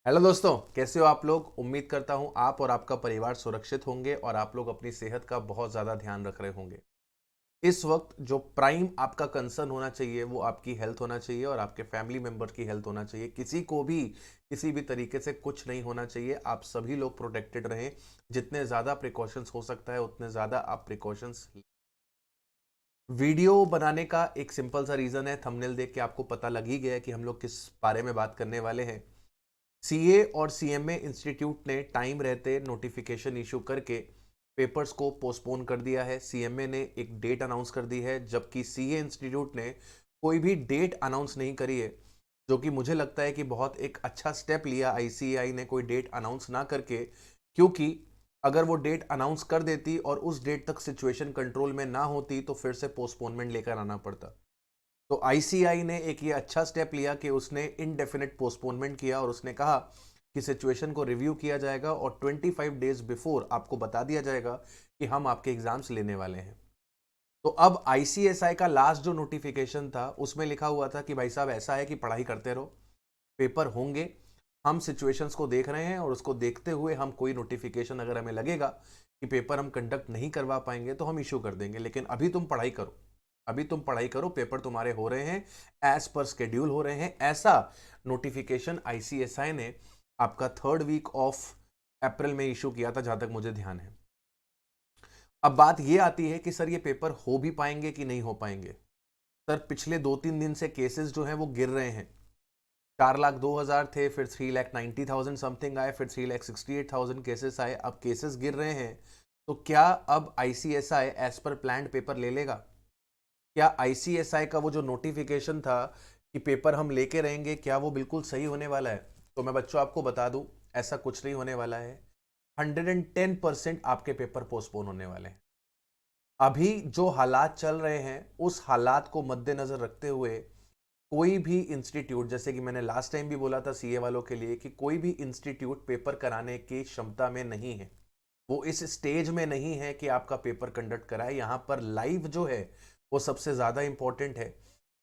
Hello दोस्तों, कैसे हो आप लोग। उम्मीद करता हूं आप और आपका परिवार सुरक्षित होंगे और आप लोग अपनी सेहत का बहुत ज़्यादा ध्यान रख रहे होंगे। इस वक्त जो प्राइम आपका कंसर्न होना चाहिए वो आपकी हेल्थ होना चाहिए और आपके फैमिली मेंबर की हेल्थ होना चाहिए। किसी को भी किसी भी तरीके से कुछ नहीं होना चाहिए। आप सभी लोग प्रोटेक्टेड रहें। जितने ज़्यादा प्रिकॉशंस हो सकता है उतने ज़्यादा आप प्रिकॉशंस। वीडियो बनाने का एक सिंपल सा रीज़न है, थंबनेल देख के आपको पता लग ही गया है कि हम लोग किस बारे में बात करने वाले हैं। सीए और सीएमए इंस्टीट्यूट ने टाइम रहते नोटिफिकेशन इशू करके पेपर्स को पोस्टपोन कर दिया है। सीएमए ने एक डेट अनाउंस कर दी है, जबकि सीए इंस्टीट्यूट ने कोई भी डेट अनाउंस नहीं करी है, जो कि मुझे लगता है कि बहुत एक अच्छा स्टेप लिया आईसीएआई ने कोई डेट अनाउंस ना करके। क्योंकि अगर वो डेट अनाउंस कर देती और उस डेट तक सिचुएशन कंट्रोल में ना होती तो फिर से पोस्टपोनमेंट लेकर आना पड़ता। तो आईसीआई ने एक ये अच्छा स्टेप लिया कि उसने इनडेफिनेट पोस्टपोनमेंट किया और उसने कहा कि सिचुएशन को रिव्यू किया जाएगा और 25 डेज बिफोर आपको बता दिया जाएगा कि हम आपके एग्जाम्स लेने वाले हैं। तो अब आईसीएसआई का लास्ट जो नोटिफिकेशन था उसमें लिखा हुआ था कि भाई साहब ऐसा है कि पढ़ाई करते रहो, पेपर होंगे। हम सिचुएशंस को देख रहे हैं और उसको देखते हुए हम कोई नोटिफिकेशन अगर हमें लगेगा कि पेपर हम कंडक्ट नहीं करवा पाएंगे तो हम इशू कर देंगे, लेकिन अभी तुम पढ़ाई करो। अभी तुम पढ़ाई करो, पेपर तुम्हारे हो रहे हैं, एज पर स्केड्यूल हो रहे हैं। ऐसा नोटिफिकेशन आईसीएसआई ने आपका 3rd वीक ऑफ अप्रैल में इशू किया था, जहां तक मुझे ध्यान है। अब बात यह आती है कि सर ये पेपर हो भी पाएंगे कि नहीं हो पाएंगे। सर पिछले 2-3 दिन से केसेस जो हैं वो गिर रहे हैं। 4,02,000 थे, फिर 3,90,000 समथिंग आए, फिर 3,68,000 केसेस आए। अब केसेस गिर रहे हैं, तो क्या अब ICSI as per planned paper ले लेगा? क्या आईसीएसआई का वो जो नोटिफिकेशन था कि पेपर हम लेके रहेंगे, क्या वो बिल्कुल सही होने वाला है? तो मैं बच्चों आपको बता दूं, ऐसा कुछ नहीं होने वाला है। 110% आपके पेपर पोस्टपोन होने वाले हैं। अभी जो हालात चल रहे हैं उस हालात को मद्देनजर रखते हुए कोई भी इंस्टीट्यूट, जैसे कि मैंने लास्ट टाइम भी बोला था सीए वालों के लिए कि कोई भी इंस्टीट्यूट पेपर कराने की क्षमता में नहीं है। वो इस स्टेज में नहीं है कि आपका पेपर कंडक्ट कराए। यहां पर लाइव जो है वो सबसे ज्यादा इंपॉर्टेंट है।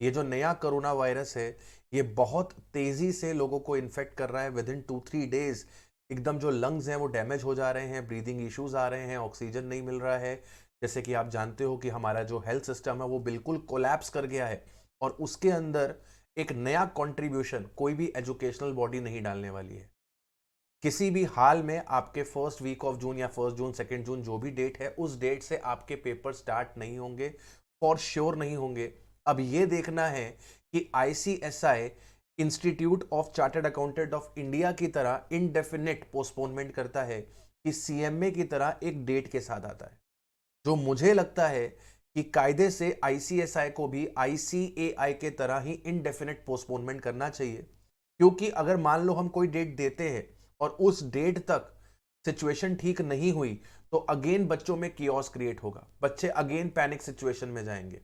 ये जो नया कोरोना वायरस है ये बहुत तेजी से लोगों को इन्फेक्ट कर रहा है। विद इन 2-3 डेज एकदम जो लंग्स हैं वो डैमेज हो जा रहे हैं, ब्रीदिंग इश्यूज आ रहे हैं, ऑक्सीजन नहीं मिल रहा है। जैसे कि आप जानते हो कि हमारा जो हेल्थ सिस्टम है वो बिल्कुल कोलैप्स कर गया है और उसके अंदर एक नया कंट्रीब्यूशन कोई भी एजुकेशनल बॉडी नहीं डालने वाली है। किसी भी हाल में आपके 1st वीक ऑफ जून या 1st जून 2nd जून जो भी डेट है उस डेट से आपके पेपर स्टार्ट नहीं होंगे, फॉर श्योर नहीं होंगे। अब ये देखना है कि ICSI institute of chartered accountant of India की तरह इनडेफिनेट पोस्टपोनमेंट करता है कि सीएमए की तरह एक डेट के साथ आता है। जो मुझे लगता है कि कायदे से आईसीएसआई को भी आईसीएआई के तरह ही इनडेफिनेट पोस्टपोनमेंट करना चाहिए। क्योंकि अगर मान लो हम कोई डेट देते हैं और उस डेट तक सिचुएशन ठीक नहीं हुई तो अगेन बच्चों में कियोस क्रिएट होगा, बच्चे अगेन पैनिक सिचुएशन में जाएंगे।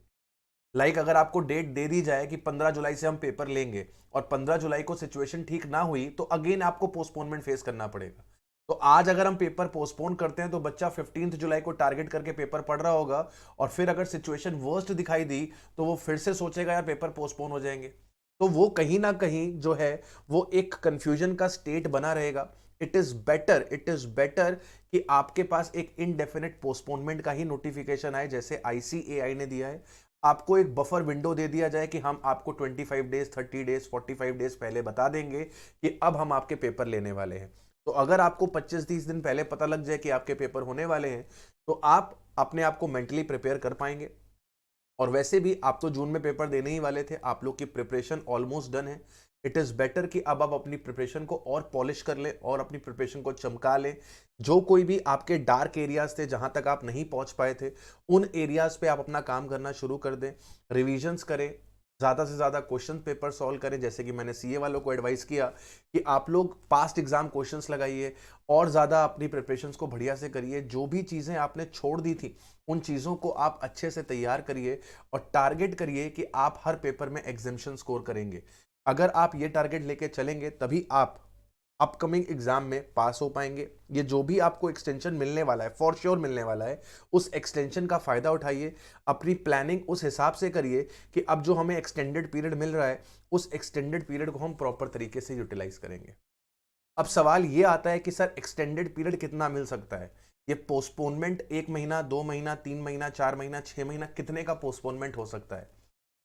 अगर आपको डेट दे दी जाए कि 15 जुलाई से हम पेपर लेंगे और 15 जुलाई को सिचुएशन ठीक ना हुई तो अगेन आपको पोस्टपोनमेंट फेस करना पड़ेगा। तो आज अगर हम पेपर पोस्टपोन करते हैं तो बच्चा 15 जुलाई को टारगेट करके पेपर पढ़ रहा होगा और फिर अगर सिचुएशन वर्स्ट दिखाई दी तो वो फिर से सोचेगा यार पेपर पोस्टपोन हो जाएंगे। तो वो कहीं ना कहीं जो है वो एक कंफ्यूजन का स्टेट बना रहेगा। इट इज बेटर कि आपके पास एक इनडेफिनेट पोस्टपोनमेंट का ही नोटिफिकेशन आए, जैसे आईसीएआई ने दिया है। आपको एक बफर विंडो दे दिया जाए कि हम आपको 25 डेज, 30 डेज, 45 डेज पहले बता देंगे कि अब हम आपके पेपर लेने वाले हैं। तो अगर आपको 25-30 दिन पहले पता लग जाए कि आपके पेपर होने वाले हैं तो आप अपने आप को मेंटली प्रिपेयर कर पाएंगे। और वैसे भी आप तो जून में पेपर देने ही वाले थे, आप लोग की प्रिपरेशन ऑलमोस्ट डन है। इट इज बेटर कि अब आप अपनी प्रिपरेशन को और पॉलिश कर लें और अपनी प्रिपरेशन को चमका लें। जो कोई भी आपके डार्क एरियाज थे जहां तक आप नहीं पहुंच पाए थे उन एरियाज पे आप अपना काम करना शुरू कर दें। रिविजन्स करें, ज़्यादा से ज़्यादा क्वेश्चन पेपर सॉल्व करें। जैसे कि मैंने सीए वालों को एडवाइस किया कि आप लोग पास्ट एग्जाम क्वेश्चंस लगाइए और ज़्यादा अपनी प्रिपरेशंस को बढ़िया से करिए। जो भी चीज़ें आपने छोड़ दी थी उन चीज़ों को आप अच्छे से तैयार करिए और टारगेट करिए कि आप हर पेपर में एग्जामिशन स्कोर करेंगे। अगर आप ये टारगेट लेके चलेंगे तभी आप अपकमिंग एग्जाम में पास हो पाएंगे। ये जो भी आपको एक्सटेंशन मिलने वाला है, फॉर श्योर मिलने वाला है, उस एक्सटेंशन का फायदा उठाइए। अपनी प्लानिंग उस हिसाब से करिए कि अब जो हमें एक्सटेंडेड पीरियड मिल रहा है उस एक्सटेंडेड पीरियड को हम प्रॉपर तरीके से यूटिलाइज करेंगे। अब सवाल ये आता है कि सर एक्सटेंडेड पीरियड कितना मिल सकता है? ये पोस्टपोनमेंट 1 महीना, 2 महीना, 3 महीना, 4 महीना, 6 महीना, कितने का पोस्टपोनमेंट हो सकता है?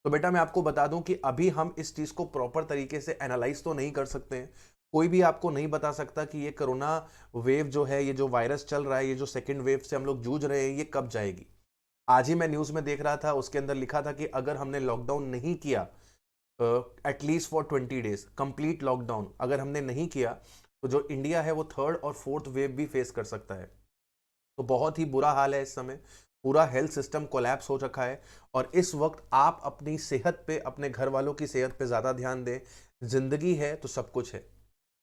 तो बेटा मैं आपको बता दूं कि अभी हम इस चीज को प्रॉपर तरीके से एनालाइज तो नहीं कर सकते हैं। कोई भी आपको नहीं बता सकता कि ये कोरोना वेव जो है, ये जो वायरस चल रहा है, ये जो सेकेंड वेव से हम लोग जूझ रहे हैं, ये कब जाएगी। आज ही मैं न्यूज में देख रहा था, उसके अंदर लिखा था कि अगर हमने लॉकडाउन नहीं किया at least for 20 days, complete lockdown अगर हमने नहीं किया, तो जो इंडिया है वो थर्ड और फोर्थ वेव भी फेस कर सकता है। तो बहुत ही बुरा हाल है इस समय, पूरा हेल्थ सिस्टम कोलैप्स हो रखा है। और इस वक्त आप अपनी सेहत पे, अपने घर वालों की सेहत पे ज्यादा ध्यान दें। जिंदगी है तो सब कुछ है,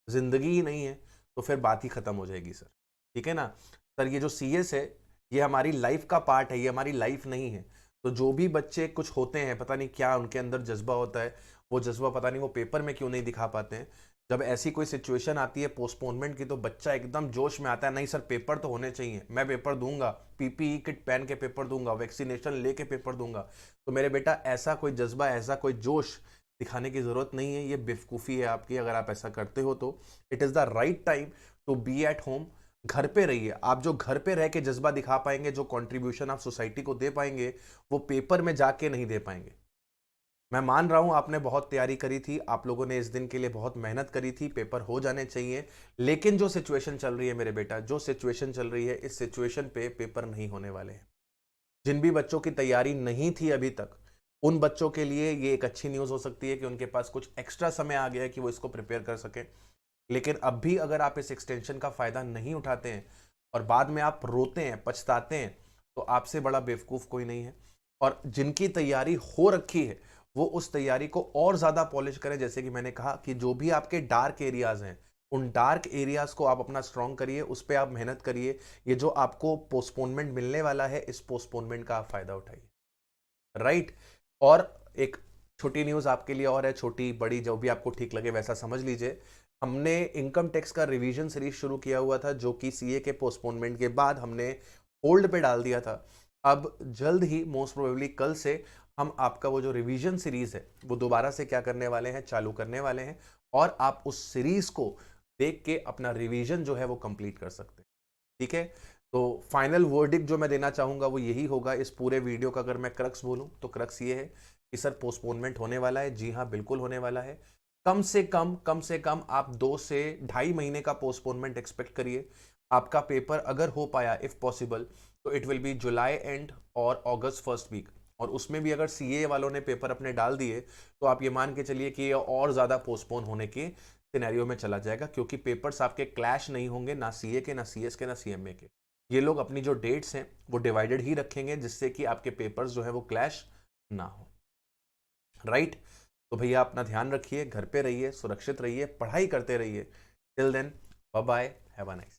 जिंदगी ही नहीं है तो फिर बात ही खत्म हो जाएगी सर। ठीक है ना सर? ये जो सीएस है, ये हमारी लाइफ का पार्ट है, ये हमारी लाइफ नहीं है। तो जो भी बच्चे कुछ होते हैं, पता नहीं क्या उनके अंदर जज्बा होता है, वो जज्बा पता नहीं वो पेपर में क्यों नहीं दिखा पाते हैं। जब ऐसी कोई सिचुएशन आती है पोस्टपोनमेंट की, तो बच्चा एकदम जोश में आता है, नहीं सर पेपर तो होने चाहिए, मैं पेपर दूंगा, पीपीई किट पहन के पेपर दूंगा, वैक्सीनेशन लेके पेपर दूंगा। तो मेरे बेटा ऐसा कोई जज्बा, ऐसा कोई जोश दिखाने की जरूरत नहीं है। ये बेवकूफ़ी है आपकी अगर आप ऐसा करते हो तो। It is the right time to be at home. घर पे रहिए। आप जो घर पे रह के जज्बा दिखा पाएंगे, जो कंट्रीब्यूशन आप सोसाइटी को दे पाएंगे, वो पेपर में जाके नहीं दे पाएंगे। मैं मान रहा हूं आपने बहुत तैयारी करी थी, आप लोगों ने इस दिन के लिए बहुत मेहनत करी थी, पेपर हो जाने चाहिए। लेकिन जो सिचुएशन चल रही है मेरे बेटा, जो सिचुएशन चल रही है, इस सिचुएशन पे पेपर नहीं होने वाले हैं। जिन भी बच्चों की तैयारी नहीं थी अभी तक, उन बच्चों के लिए ये एक अच्छी न्यूज़ हो सकती है कि उनके पास कुछ एक्स्ट्रा समय आ गया है कि वो इसको प्रिपेयर कर सकें। लेकिन अब भी अगर आप इस एक्सटेंशन का फायदा नहीं उठाते हैं और बाद में आप रोते हैं, पछताते हैं, तो आपसे बड़ा बेवकूफ कोई नहीं है। और जिनकी तैयारी हो रखी है, वो उस तैयारी को और ज्यादा पॉलिश करें। जैसे कि मैंने कहा कि जो भी आपके डार्क एरियाज हैं, उन डार्क एरियाज को आप अपना स्ट्रांग करिए, उस पर आप मेहनत करिए। ये जो आपको पोस्टपोनमेंट मिलने वाला है, इस पोस्टपोनमेंट का आप फायदा उठाइए। राइट। और एक छोटी न्यूज आपके लिए और है, छोटी बड़ी जो भी आपको ठीक लगे वैसा समझ लीजिए। हमने इनकम टैक्स का रिवीजन सीरीज शुरू किया हुआ था, जो कि सीए के पोस्टपोनमेंट के बाद हमने होल्ड पे डाल दिया था। अब जल्द ही, मोस्ट प्रोबेबली कल से, हम आपका वो जो रिवीजन सीरीज है वो दोबारा से क्या करने वाले हैं, चालू करने वाले हैं। और आप उस सीरीज को देख के अपना रिवीजन जो है वो कंप्लीट कर सकते हैं। ठीक है। तो फाइनल वर्डिक्ट जो मैं देना चाहूंगा वो यही होगा इस पूरे वीडियो का। अगर मैं क्रक्स बोलूं तो क्रक्स ये है कि सर पोस्टपोनमेंट होने वाला है। जी हाँ, बिल्कुल होने वाला है। कम से कम आप 2 से ढाई महीने का पोस्टपोनमेंट एक्सपेक्ट करिए। आपका पेपर अगर हो पाया, इफ पॉसिबल, तो it will be July and और अगस्त फर्स्ट वीक। और उसमें भी अगर सीए वालों ने पेपर अपने डाल दिए, तो आप ये मान के चलिए कि ये और ज्यादा पोस्टपोन होने के सिनेरियो में चला जाएगा, क्योंकि पेपर्स आपके क्लैश नहीं होंगे, ना सीए के, ना सीएस के, ना सीएमए के। ये लोग अपनी जो डेट्स हैं वो डिवाइडेड ही रखेंगे, जिससे कि आपके पेपर्स जो है वो क्लैश ना हो। राइट। तो भैया अपना ध्यान रखिए, घर पे रहिए, सुरक्षित रहिए, पढ़ाई करते रहिए। Till then, bye bye, have a nice.